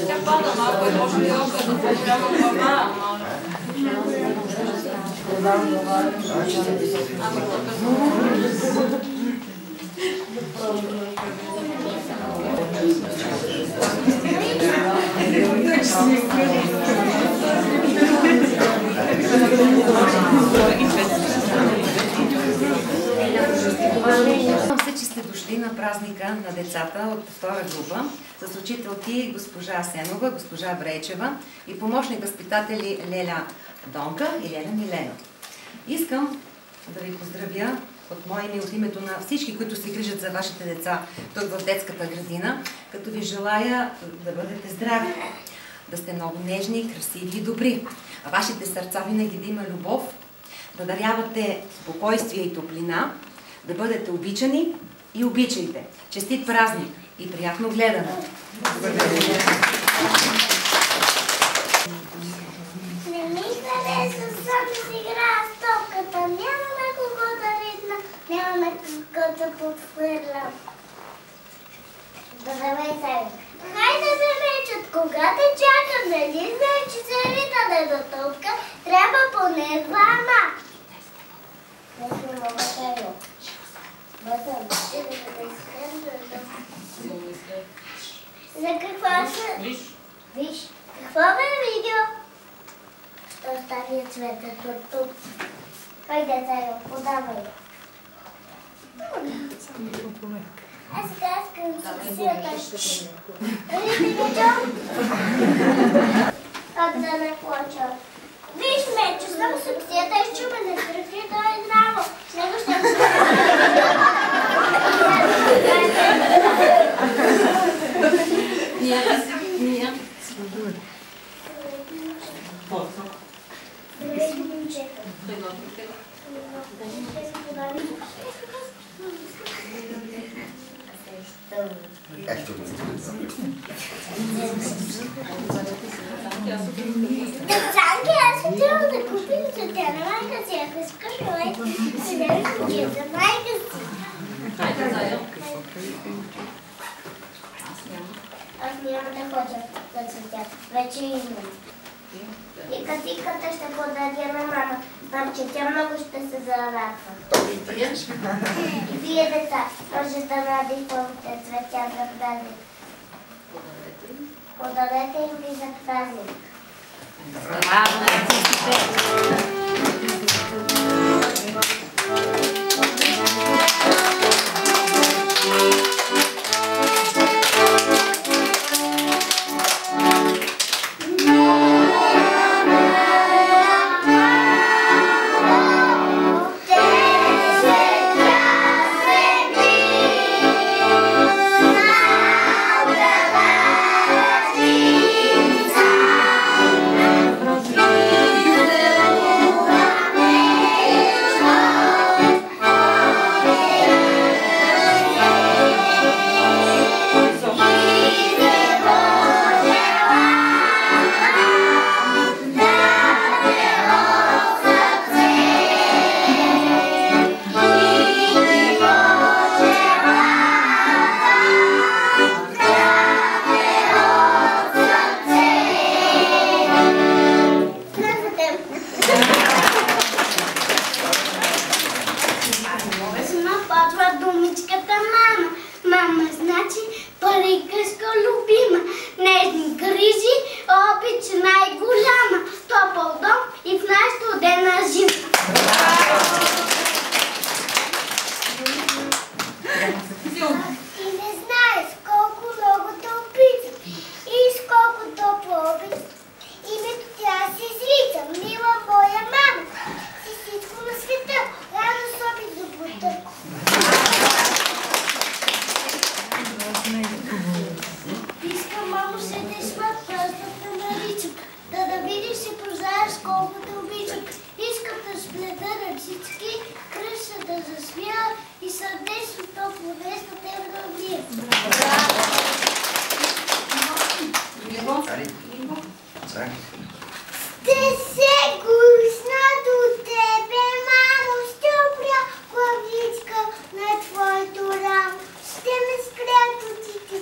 Тя пада малко и може ли още да поправя глава? Надявам се, че сте дошли на празника на децата от втора група с учителки госпожа Асенова, госпожа Брейчева и помощни възпитатели Леля Донка и Леля Милена. Искам да ви поздравя от мое име, от името на всички, които се грижат за вашите деца тук в детската градина, като ви желая да бъдете здрави, да сте много нежни, красиви и добри. А вашите сърца винаги да има любов, да дарявате спокойствие и топлина, да бъдете обичани и обичайте. Честит празник и приятно гледане! Не ми харесва сам да си играя с топката. Нямаме кого да ритна, нямаме кого да подхвърлям. Да давай сега. Хайде се вечат, кога те чакам, нали знае, че се ритане до топка, трябва поне двама. Не си мога сега. За какво са? Виж. Какво бе видео? Ще оставя цветето тук. Хайде сега, подавай. Аз сега искам суксията. Нали ти видео? Как да не плача? Виж ме, че само суксията е счупена, кръвки да е здраво. С него ще Ния. Децанки, аз отивам да купим за тя на майка си. Ако искаш, майка си да ми купим за майка си. Хайде, заедно. Аз няма да ходя за цветя. Вече имам. И катиката ще подаря на мама. Знам, че тя много ще се зарадва. И вие, деца, може да надихвате цветя за празник. Подарете им ви за празник. Браво на артистите! Ще ме спрят очите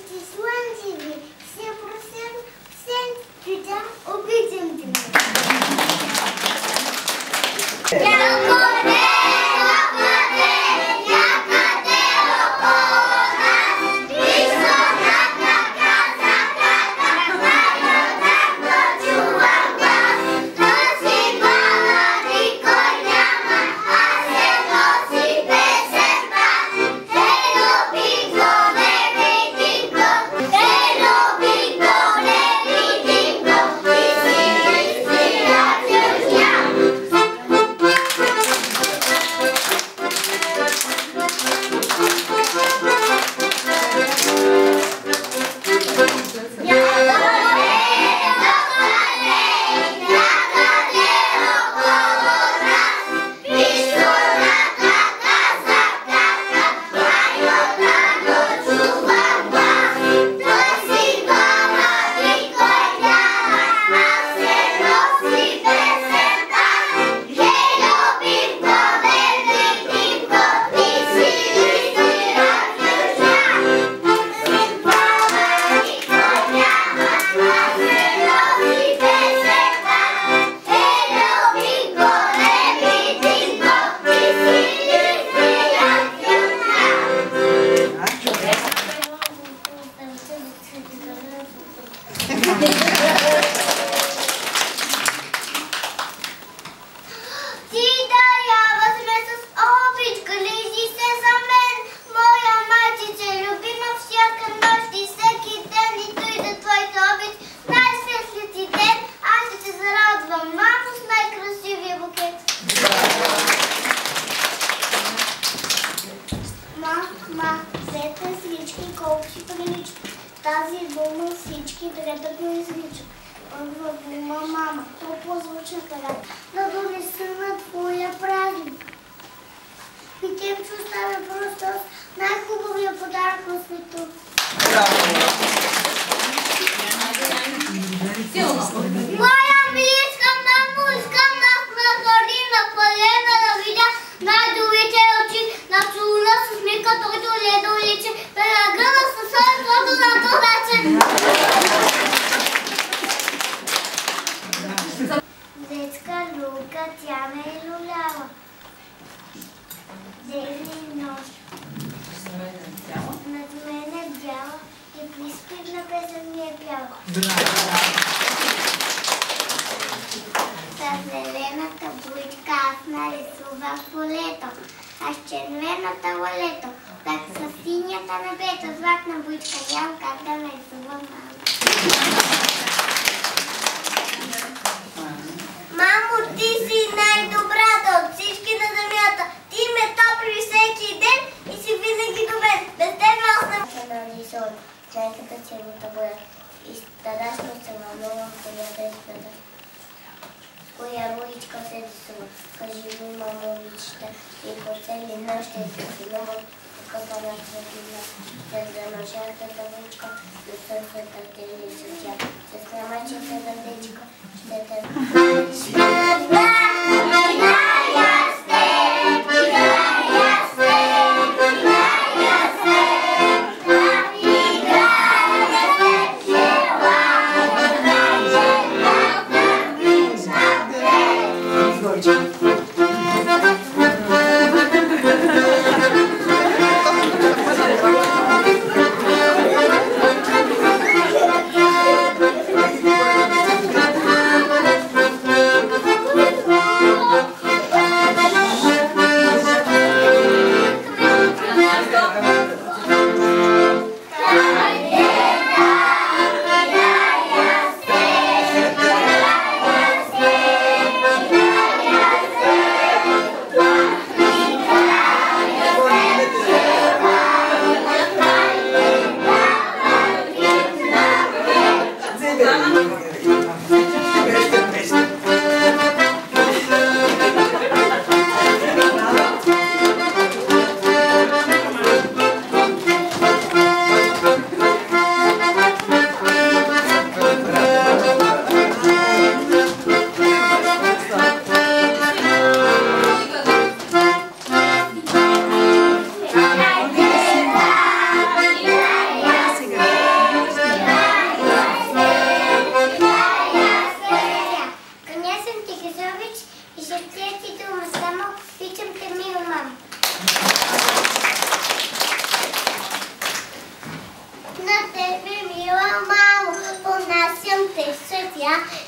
и колко си прилича. Тази дума всички трябва да го изличат. Първа дума мама, топло звучна така. Да донеса на твоя празник. Питем, че оставя просто най-хубавия подарък на света. Моя ми искам да хвърли на палена да видя най-добрите очи на чуна с мика, който ледо личи. Перагъна със слънцето на дълдаче. Детска люлка, тя ме е люляла. Дени нощ. Над мен е бяла и приспивна песен ми е пяла. С зелената буличка аз нарисувах полето, а с червената лалето, пак с синята небето, златна буличка нямам как да нарисувам мама. Мамо, ти си най-добрата от всички на земята. Ти ме топли всеки ден и си винаги до мен. Без тебе аз не... Ще нарисувам с майката силната боя и страшно се вълнувам коя да изгледа. С коя руличка се рисува. Кажи ми, мамо, обичате и по цели нощи се силувам като на светлина. След замъжата руличка и слънцата ти лича тя. С намачите дъдечка ще те...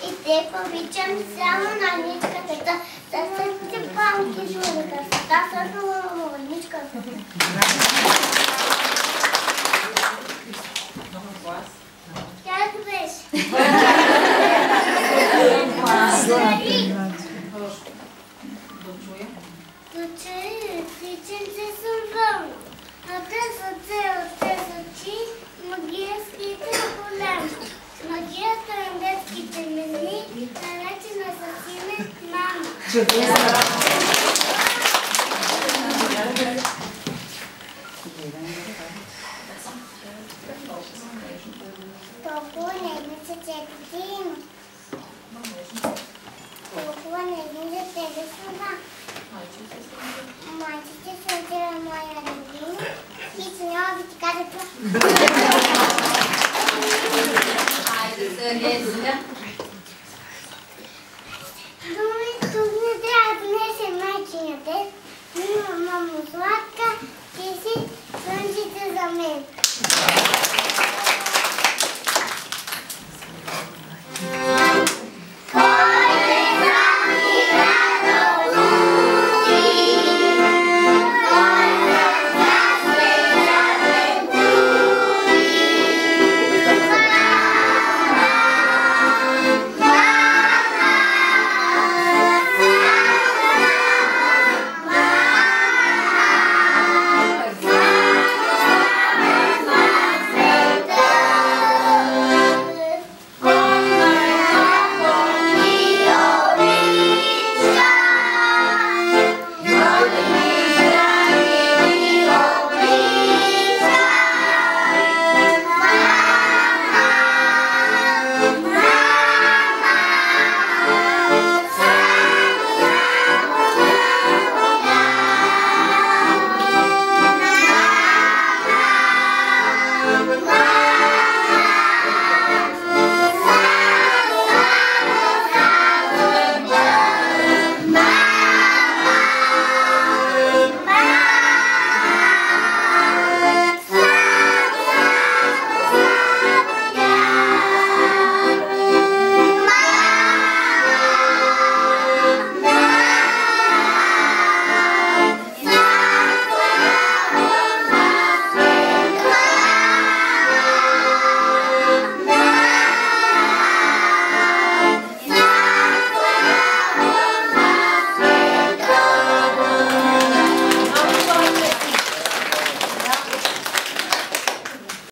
И те повичам само на ничката. Да се палки журика. Да се на ничката. Тя е беше. Дочери, птиченце съм вън. А те са те очи, магическите големи. Магията на детските мени, наречена с име мама. Толкова нежни са четите има. Толкова нежни за тебе са два. Майчите се отира моя родина и се няма да ти кажа това. Думи, тук не трябва да донесе майчиня дет. Мила, мамо, сладка, ти си слънчица за мен.